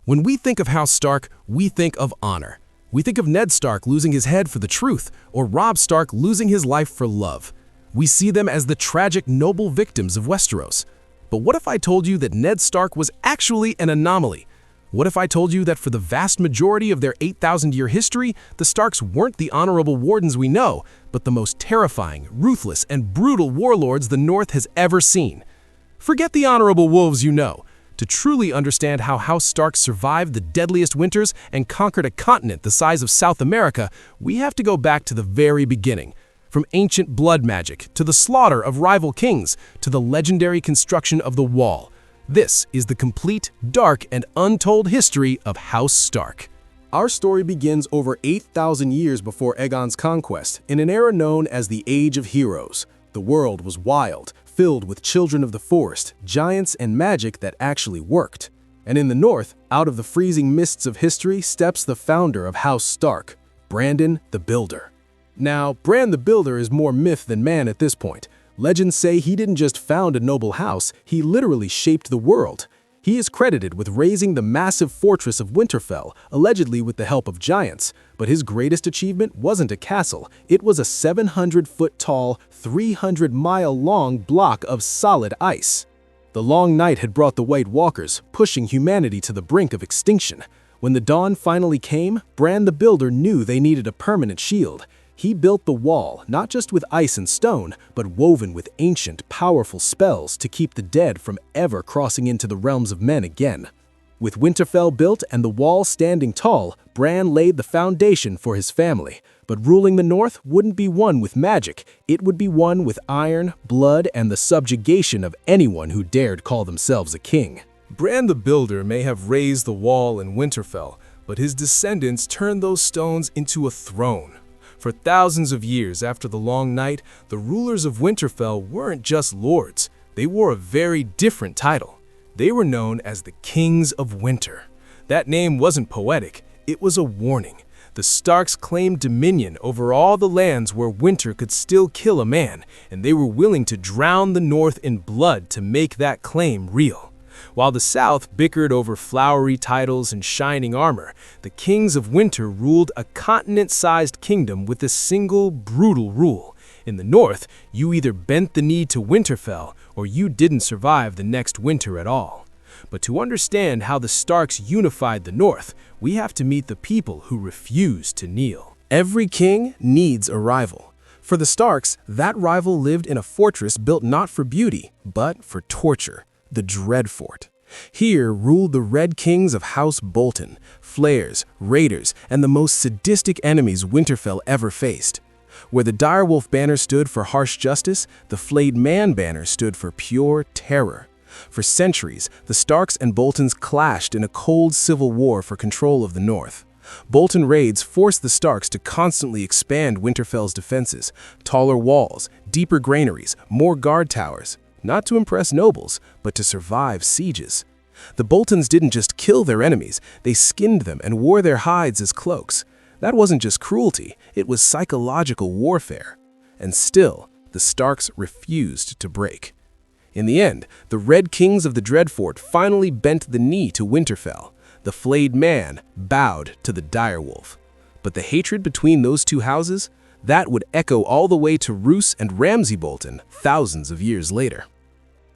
When we think of House Stark, we think of honor. We think of Ned Stark losing his head for the truth, or Robb Stark losing his life for love. We see them as the tragic, noble victims of Westeros. But what if I told you that Ned Stark was actually an anomaly? What if I told you that for the vast majority of their 8,000-year history, the Starks weren't the honorable wardens we know, but the most terrifying, ruthless, and brutal warlords the North has ever seen? Forget the honorable wolves you know. To truly understand how House Stark survived the deadliest winters and conquered a continent the size of South America, we have to go back to the very beginning. From ancient blood magic, to the slaughter of rival kings, to the legendary construction of the Wall. This is the complete, dark, and untold history of House Stark. Our story begins over 8,000 years before Aegon's conquest, in an era known as the Age of Heroes. The world was wild, filled with children of the forest, giants, and magic that actually worked. And in the north, out of the freezing mists of history, steps the founder of House Stark, Bran the Builder. Now, Bran the Builder is more myth than man at this point. Legends say he didn't just found a noble house, he literally shaped the world. He is credited with raising the massive fortress of Winterfell, allegedly with the help of giants. But his greatest achievement wasn't a castle, it was a 700-foot-tall, 300-mile-long block of solid ice. The long night had brought the White Walkers, pushing humanity to the brink of extinction. When the dawn finally came, Bran the Builder knew they needed a permanent shield. He built the wall, not just with ice and stone, but woven with ancient, powerful spells to keep the dead from ever crossing into the realms of men again. With Winterfell built and the wall standing tall, Bran laid the foundation for his family. But ruling the North wouldn't be won with magic, it would be won with iron, blood, and the subjugation of anyone who dared call themselves a king. Bran the Builder may have raised the wall in Winterfell, but his descendants turned those stones into a throne. For thousands of years after the Long Night, the rulers of Winterfell weren't just lords. They wore a very different title. They were known as the Kings of Winter. That name wasn't poetic, it was a warning. The Starks claimed dominion over all the lands where winter could still kill a man, and they were willing to drown the North in blood to make that claim real. While the South bickered over flowery titles and shining armor, the Kings of Winter ruled a continent-sized kingdom with a single, brutal rule. In the North, you either bent the knee to Winterfell, or you didn't survive the next winter at all. But to understand how the Starks unified the North, we have to meet the people who refused to kneel. Every king needs a rival. For the Starks, that rival lived in a fortress built not for beauty, but for torture. The Dreadfort. Here ruled the Red Kings of House Bolton, flayers, raiders, and the most sadistic enemies Winterfell ever faced. Where the Direwolf banner stood for harsh justice, the Flayed Man banner stood for pure terror. For centuries, the Starks and Boltons clashed in a cold civil war for control of the North. Bolton raids forced the Starks to constantly expand Winterfell's defenses, taller walls, deeper granaries, more guard towers. Not to impress nobles, but to survive sieges. The Boltons didn't just kill their enemies, they skinned them and wore their hides as cloaks. That wasn't just cruelty, it was psychological warfare. And still, the Starks refused to break. In the end, the Red Kings of the Dreadfort finally bent the knee to Winterfell. The Flayed Man bowed to the Direwolf. But the hatred between those two houses, that would echo all the way to Roose and Ramsay Bolton thousands of years later.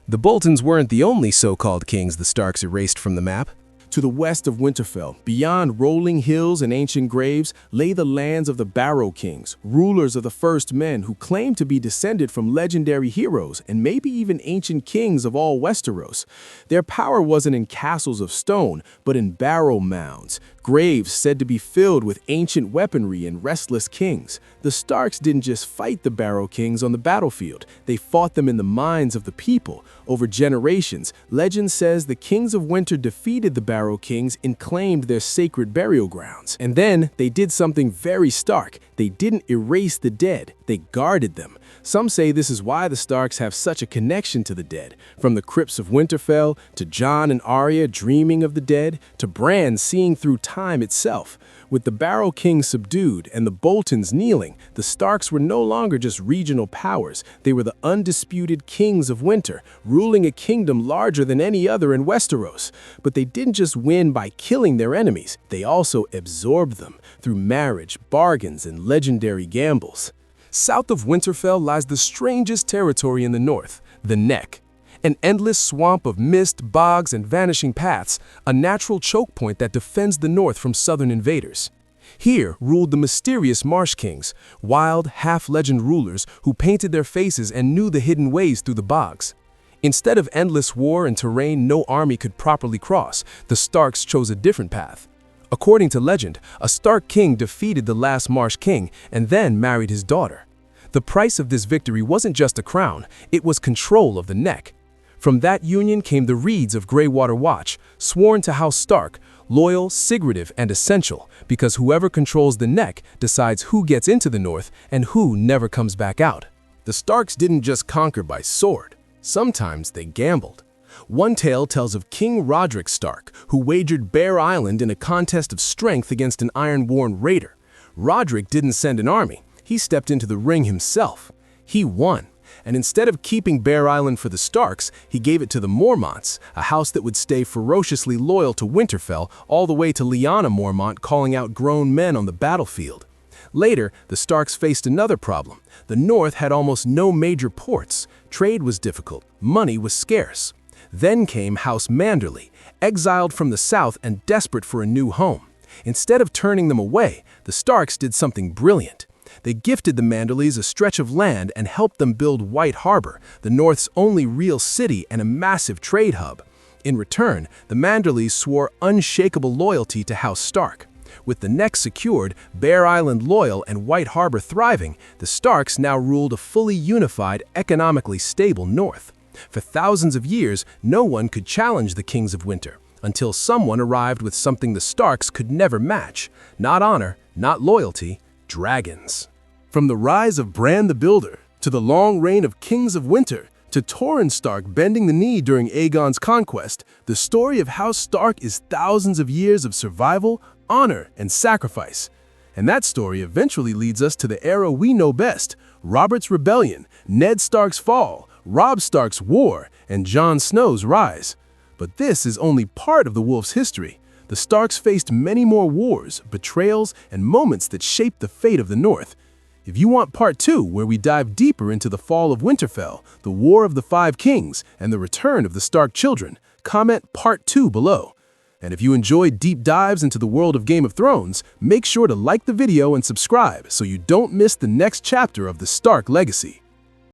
The Boltons weren't the only so-called kings the Starks erased from the map. To the west of Winterfell, beyond rolling hills and ancient graves, lay the lands of the Barrow kings, rulers of the first men who claimed to be descended from legendary heroes and maybe even ancient kings of all Westeros. Their power wasn't in castles of stone, but in barrow mounds, graves said to be filled with ancient weaponry and restless kings. The Starks didn't just fight the Barrow kings on the battlefield, they fought them in the minds of the people. Over generations, legend says the Kings of Winter defeated the Barrow kings and claimed their sacred burial grounds. And then they did something very stark. They didn't erase the dead, They guarded them. Some say this is why the Starks have such a connection to the dead, from the crypts of Winterfell, to Jon and Arya dreaming of the dead, to Bran seeing through time itself. With the Barrow King subdued and the Boltons kneeling, the Starks were no longer just regional powers. They were the undisputed kings of winter, ruling a kingdom larger than any other in Westeros. But they didn't just win by killing their enemies, they also absorbed them through marriage, bargains, and legendary gambles. South of Winterfell lies the strangest territory in the north, the Neck. An endless swamp of mist, bogs, and vanishing paths, a natural choke point that defends the north from southern invaders. Here ruled the mysterious Marsh Kings, wild, half-legend rulers who painted their faces and knew the hidden ways through the bogs. Instead of endless war and terrain no army could properly cross, the Starks chose a different path. According to legend, a Stark king defeated the last Marsh King and then married his daughter. The price of this victory wasn't just a crown, it was control of the Neck. From that union came the Reeds of Greywater Watch, sworn to House Stark, loyal, secretive, and essential, because whoever controls the Neck decides who gets into the north and who never comes back out. The Starks didn't just conquer by sword. Sometimes they gambled. One tale tells of King Roderick Stark, who wagered Bear Island in a contest of strength against an iron-worn raider. Roderick didn't send an army. He stepped into the ring himself. He won. And instead of keeping Bear Island for the Starks, he gave it to the Mormonts, a house that would stay ferociously loyal to Winterfell all the way to Lyanna Mormont calling out grown men on the battlefield. Later, the Starks faced another problem. The North had almost no major ports. Trade was difficult. Money was scarce. Then came House Manderly, exiled from the South and desperate for a new home. Instead of turning them away, the Starks did something brilliant. They gifted the Manderlys a stretch of land and helped them build White Harbor, the North's only real city and a massive trade hub. In return, the Manderlys swore unshakable loyalty to House Stark. With the Neck secured, Bear Island loyal, and White Harbor thriving, the Starks now ruled a fully unified, economically stable North. For thousands of years, no one could challenge the Kings of Winter, until someone arrived with something the Starks could never match. Not honor, not loyalty, dragons. From the rise of Bran the Builder, to the long reign of Kings of Winter, to Torrhen Stark bending the knee during Aegon's conquest, the story of House Stark is thousands of years of survival, honor, and sacrifice. And that story eventually leads us to the era we know best: Robert's rebellion, Ned Stark's fall, Robb Stark's war, and Jon Snow's rise. But this is only part of the Wolf's history. The Starks faced many more wars, betrayals, and moments that shaped the fate of the North. If you want part 2, where we dive deeper into the fall of Winterfell, the War of the Five Kings, and the return of the Stark children, comment part 2 below. And if you enjoyed deep dives into the world of Game of Thrones, make sure to like the video and subscribe so you don't miss the next chapter of the Stark legacy.